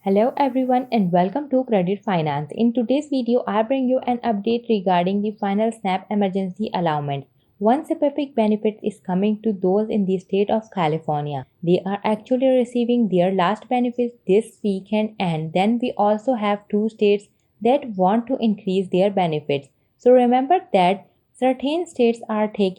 Hello everyone and welcome to Credit Finance. In today's video, I bring you an update regarding the final SNAP emergency allowance. One specific benefit is coming to those in the state of California. They are actually receiving their last benefits this weekend, and then we also have two states that want to increase their benefits. So remember that certain states are take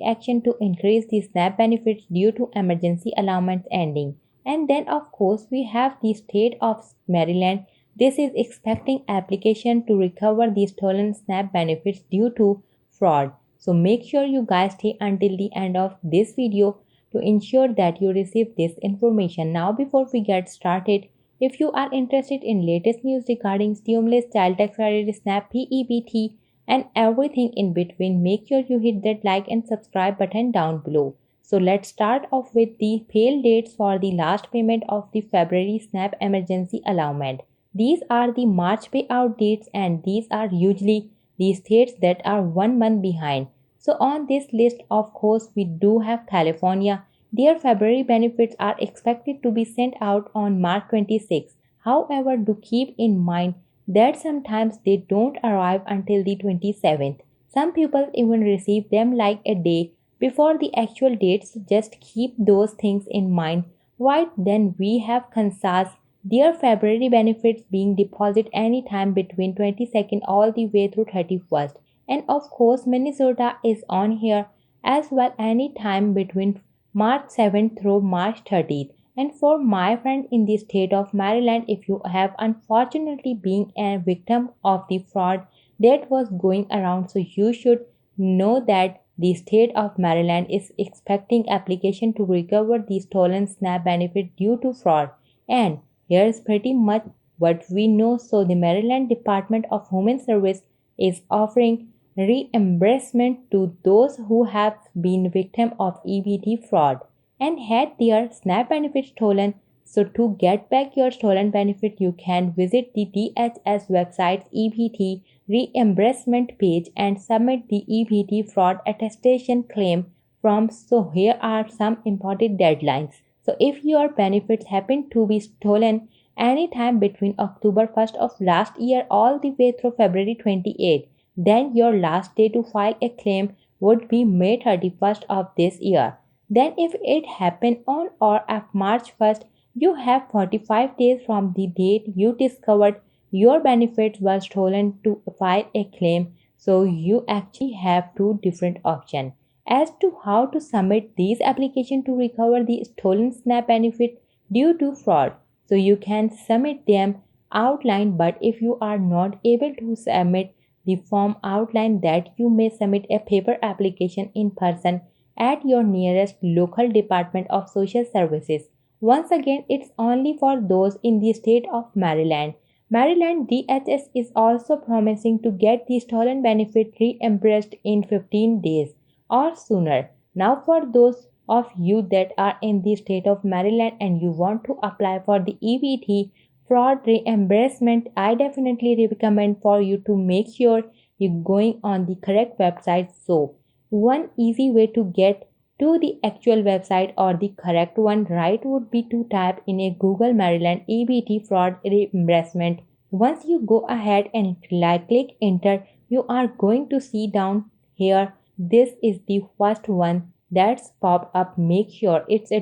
action to increase the SNAP benefits due to emergency allowance ending. And then of course we have the state of Maryland. This is expecting application to recover the stolen SNAP benefits due to fraud. So make sure you guys stay until the end of this video to ensure that you receive this information. Now before we get started, if you are interested in latest news regarding stimulus, child tax credit, SNAP, PEBT and everything in between, make sure you hit that like and subscribe button down below. So let's start off with the fail dates for the last payment of the February SNAP emergency allowance. These are the March payout dates and these are usually the states that are 1 month behind. So on this list, of course, we do have California. Their February benefits are expected to be sent out on March 26. However, do keep in mind that sometimes they don't arrive until the 27th. Some people even receive them like a day before the actual dates. Just keep those things in mind. Right, then we have Kansas, their February benefits being deposited anytime between 22nd all the way through 31st. And of course Minnesota is on here as well, anytime between March 7th through March 30th. And for my friend in the state of Maryland, if you have unfortunately been a victim of the fraud that was going around, so you should know that the state of Maryland is expecting application to recover the stolen SNAP benefit due to fraud. And here's pretty much what we know. So the Maryland Department of Human Service is offering reimbursement to those who have been victim of EBT fraud and had their SNAP benefit stolen. So to get back your stolen benefit, you can visit the DHS website's EBT reimbursement page and submit the EBT fraud attestation claim form. So here are some important deadlines. So if your benefits happen to be stolen anytime between October 1st of last year all the way through February 28th, then your last day to file a claim would be May 31st of this year. Then if it happened on or after March 1st, you have 45 days from the date you discovered your benefits were stolen to file a claim. So you actually have two different options as to how to submit these applications to recover the stolen SNAP benefit due to fraud. So you can submit them outline, but if you are not able to submit the form outline, that you may submit a paper application in person at your nearest local Department of Social Services. Once again, it's only for those in the state of Maryland. Maryland DHS is also promising to get the stolen benefit reimbursed in 15 days or sooner. Now for those of you that are in the state of Maryland and you want to apply for the EBT fraud reimbursement, I definitely recommend for you to make sure you're going on the correct website. So one easy way to get to the actual website or the correct one right would be to type in a Google Maryland EBT fraud reimbursement. Once you go ahead and click enter, you are going to see down here, this is the first one that's popped up. Make sure it's a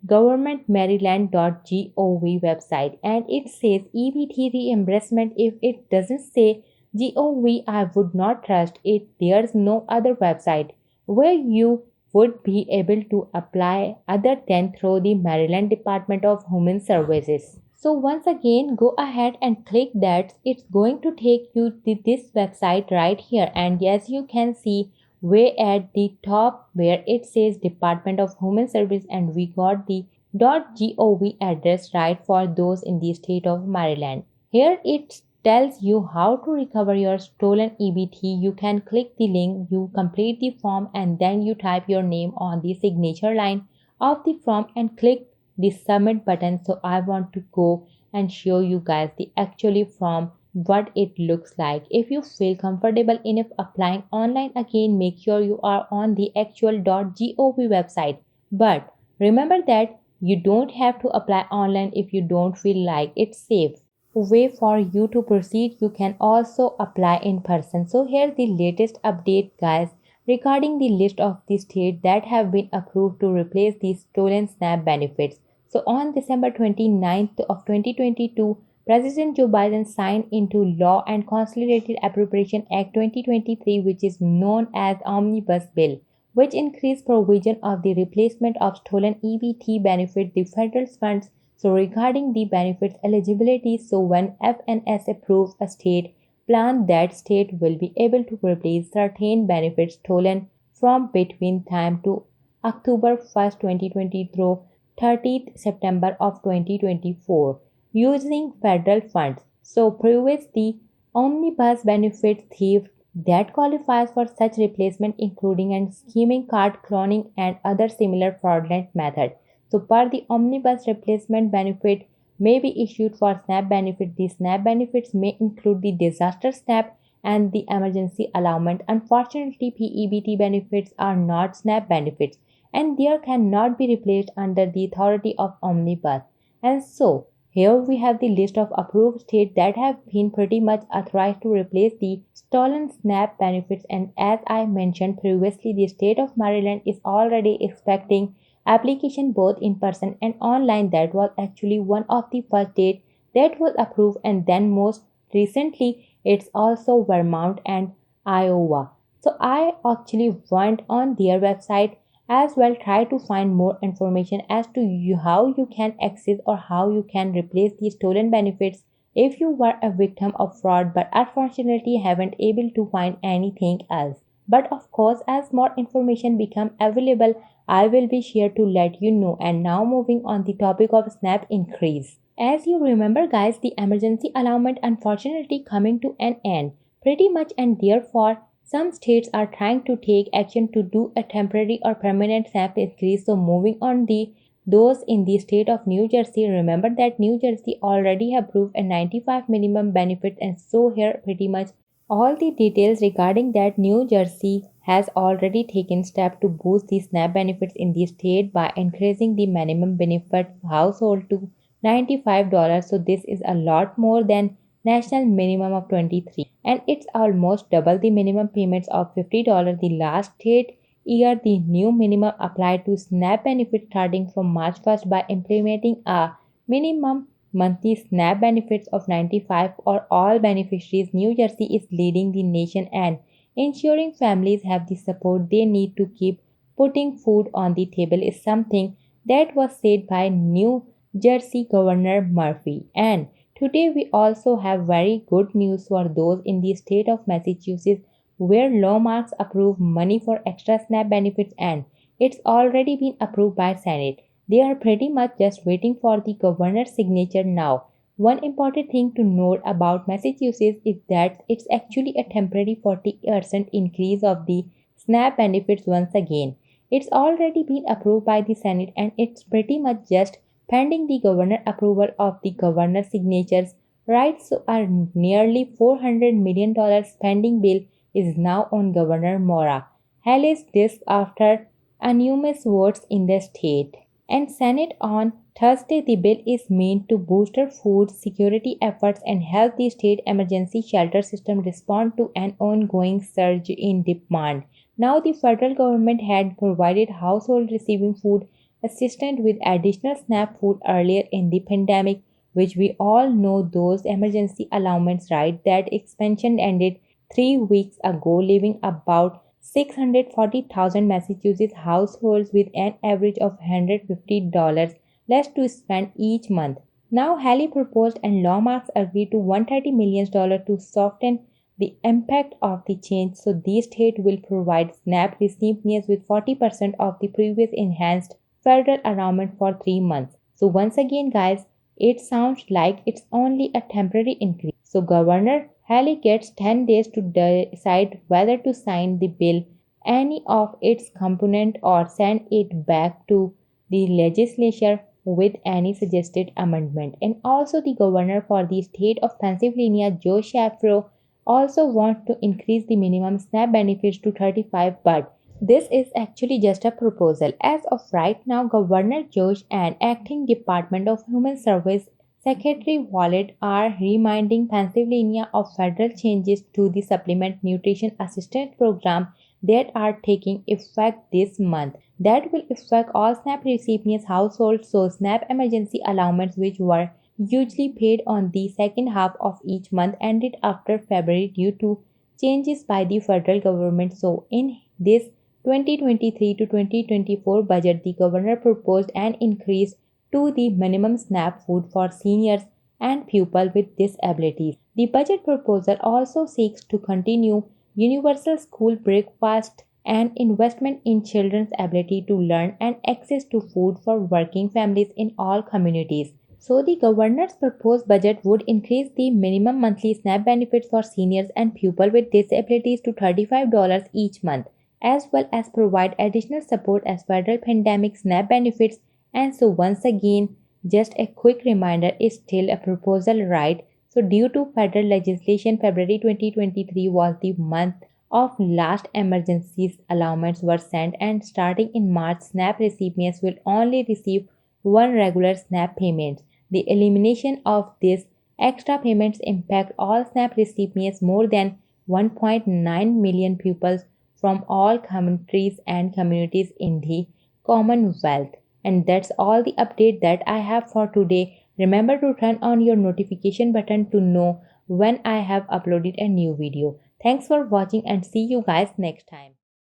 governmentmaryland.gov website and it says EBT reimbursement. If it doesn't say GOV, I would not trust it. There's no other website where you would be able to apply other than through the Maryland Department of Human Services. So once again, go ahead and click that. It's going to take you to this website right here, and as you can see way at the top where it says Department of Human Service, and we got the .gov address right for those in the state of Maryland. Here it tells you how to recover your stolen EBT. You can click the link, you complete the form, and then you type your name on the signature line of the form and click the submit button. So I want to go and show you guys the actually form what it looks like. If you feel comfortable enough applying online, again make sure you are on the actual .gov website. But remember that You don't have to apply online if you don't feel like it's safe. Way for you to proceed, you can also apply in person. So here's the latest update, guys, regarding the list of the states that have been approved to replace the stolen SNAP benefits. So on December 29th of 2022, President Joe Biden signed into law and Consolidated Appropriation Act 2023, which is known as Omnibus Bill, which increased provision of the replacement of stolen EBT benefit the federal funds. So regarding the benefits eligibility, so when FNS approves a state plan, that state will be able to replace certain benefits stolen from between time to October 1st, 2020 through 30th September of 2024 using federal funds. So previously, omnibus benefit thief that qualifies for such replacement including and scheming, card cloning and other similar fraudulent methods. So per the omnibus replacement benefit may be issued for SNAP benefit. The SNAP benefits may include the disaster SNAP and the emergency allowance. Unfortunately, PEBT benefits are not SNAP benefits and they cannot be replaced under the authority of omnibus. And so here we have the list of approved states that have been pretty much authorized to replace the stolen SNAP benefits, and as I mentioned previously, the state of Maryland is already expecting application both in person and online. That was actually one of the first states that was approved, and then most recently it's also Vermont and Iowa. So I actually went on their website as well, try to find more information as to how you can access or how you can replace the stolen benefits if you were a victim of fraud but unfortunately haven't able to find anything else. But of course, as more information become available, I will be sure to let you know. And now moving on the topic of SNAP increase. As you remember, guys, the emergency allowance unfortunately coming to an end pretty much, and therefore some states are trying to take action to do a temporary or permanent SNAP increase. So moving on the those in the state of New Jersey, remember that New Jersey already approved a 95 minimum benefit, and so here pretty much all the details regarding that. New Jersey has already taken steps to boost the SNAP benefits in the state by increasing the minimum benefit household to $95. So this is a lot more than national minimum of 23, and it's almost double the minimum payments of $50 the last state year. The new minimum applied to SNAP benefits starting from March 1st by implementing a minimum monthly SNAP benefits of 95 or all beneficiaries. New Jersey is leading the nation and ensuring families have the support they need to keep putting food on the table is something that was said by New Jersey Governor Murphy. And today we also have very good news for those in the state of Massachusetts where lawmakers approve money for extra SNAP benefits, and it's already been approved by Senate. They are pretty much just waiting for the governor's signature now. One important thing to note about Massachusetts is that it's actually a temporary 40% increase of the SNAP benefits once again. It's already been approved by the Senate and it's pretty much just pending the governor approval of the governor's signatures. Right, so our nearly $400 million spending bill is now on Governor Mora Haley's desk after unanimous votes in the state and Senate on Thursday. The bill is meant to boost food security efforts and help the state emergency shelter system respond to an ongoing surge in demand. Now, the federal government had provided households receiving food assistance with additional SNAP food earlier in the pandemic, which we all know those emergency allowances, right? That expansion ended 3 weeks ago, leaving about 640,000 Massachusetts households with an average of $150 less to spend each month. Now, Haley proposed and lawmakers agreed to $130 million to soften the impact of the change. So, these states will provide SNAP recipients with 40% of the previous enhanced federal allowance for 3 months. So, once again, guys, it sounds like it's only a temporary increase. So, Governor Haley gets 10 days to decide whether to sign the bill, any of its components, or send it back to the legislature with any suggested amendment. And also, the governor for the state of Pennsylvania, Joe Shapiro, also wants to increase the minimum SNAP benefits to 35, but This is actually just a proposal. As of right now, Governor Josh and Acting Department of Human Service Secretary Wallet are reminding Pennsylvania of federal changes to the Supplement Nutrition Assistance Program that are taking effect this month. That will affect all SNAP recipients' households, so SNAP emergency allowance, which were usually paid on the second half of each month, ended after February due to changes by the federal government. So, in this 2023 to 2024 budget, the governor proposed an increase to the minimum SNAP food for seniors and pupils with disabilities. The budget proposal also seeks to continue universal school breakfast and investment in children's ability to learn and access to food for working families in all communities. So, the governor's proposed budget would increase the minimum monthly SNAP benefits for seniors and pupils with disabilities to $35 each month, as well as provide additional support as federal pandemic SNAP benefits. And so, once again, just a quick reminder, is still a proposal, right? So, due to federal legislation, February 2023 was the month of last emergencies allowance were sent, and starting in March, SNAP recipients will only receive one regular SNAP payment. The elimination of these extra payments impact all SNAP recipients, more than 1.9 million pupils from all countries and communities in the Commonwealth. And that's all the update that I have for today. Remember to turn on your notification button to know when I have uploaded a new video. Thanks for watching and see you guys next time.